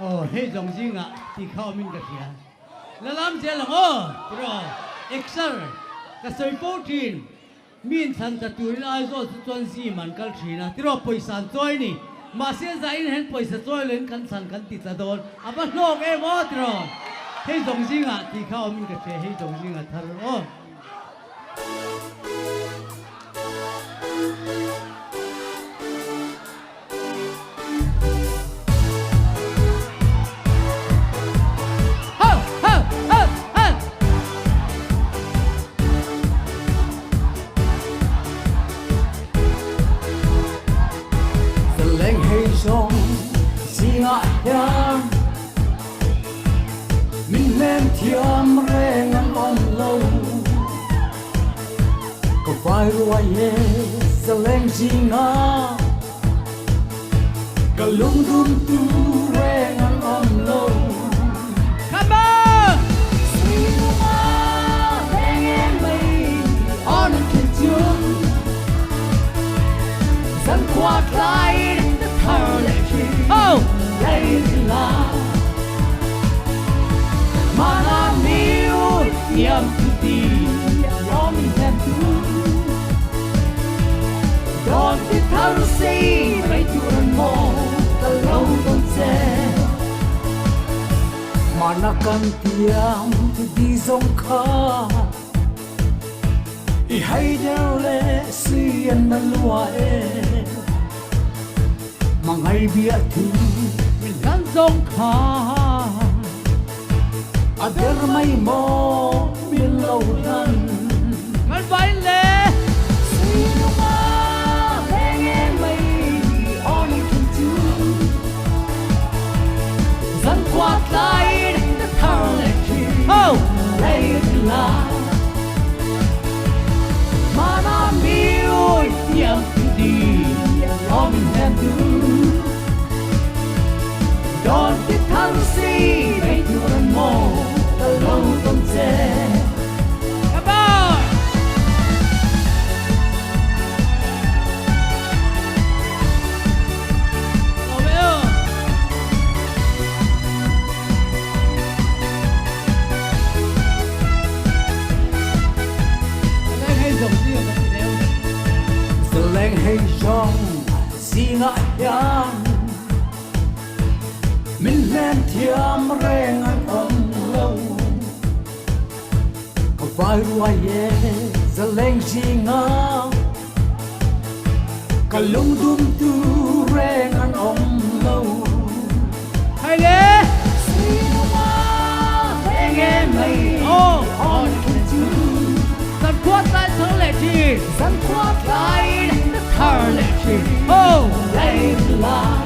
哦，迄种人啊，地靠面个天，那咱这了哦，对吧？Excel，个水波天，面上จะตัวนี้ไอ้ตัวส่วนสี่มันก็ทีนะที่เราไปสั่นจอยนี่มาเสียใจเห็นไปสั่นจอยเล่นกันสั่นกันติดตะโดนอ่ะบ้านโลกเอ้หมดที่เราให้จงจริงอ่ะที่เข้ามีกระเทให้จงจริงอ่ะท่านโอ้trong riêng em mình lên thiam re ngang on lâu có phải rồi ye giờ lên riêng à cả lung tung tu re ngang on lâu come on on trên trường dân qua lại oh đây là mà nam yêu niềm ti lo mình thêm tu đón tiếp thao say mấy tuần mò ta lâu con xe mà na cần tiêm thì đi dòng khá i hay đeo lệ xuyên na lúa mà ngày biết thì mình gan dòng khá à đer mây mò biên lâu thân ngân vai lệ suy nhung à về nghe mây on thân chú dân qua tay đất thao lệ chi oh đây là mà nam yêu niềm đi lo mình em thương đón tiếp tháng si mấy tuần mò ta lâu con xe come on Romeo lên hay dùng gì mà chị đeo giờ lên hay trong gì ngại nhang mình lên thiam re ngang ôm lâu có phải rồi ye giờ lên gì ngang cả lung tung tu re ngang ôm lâu hay lệ suy nhung à về nghe mây oh on thân chú dân quát tay thắng lệ chi dân qua lại đất thở lệ chi oh đây là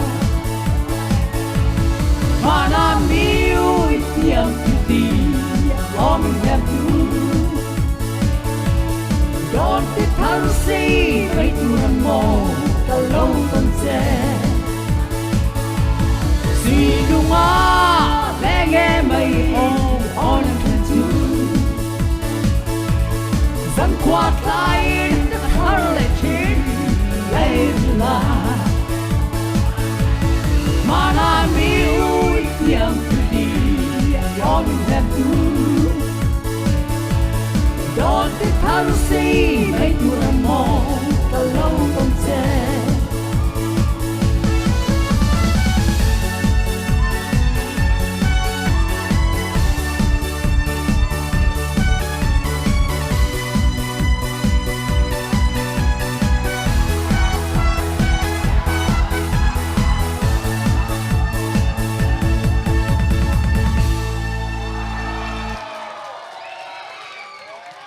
mà nam yêu niềm ti lo mình em thương đón tiếp tháng si mấy tuần mò ta lâu con xe gì đúng à bé nghe mây on thân chú dân qua tay đất thở lệ chi đây là mà nam yêu niềm ti lo mình em thương đón tiếp tháng si mấy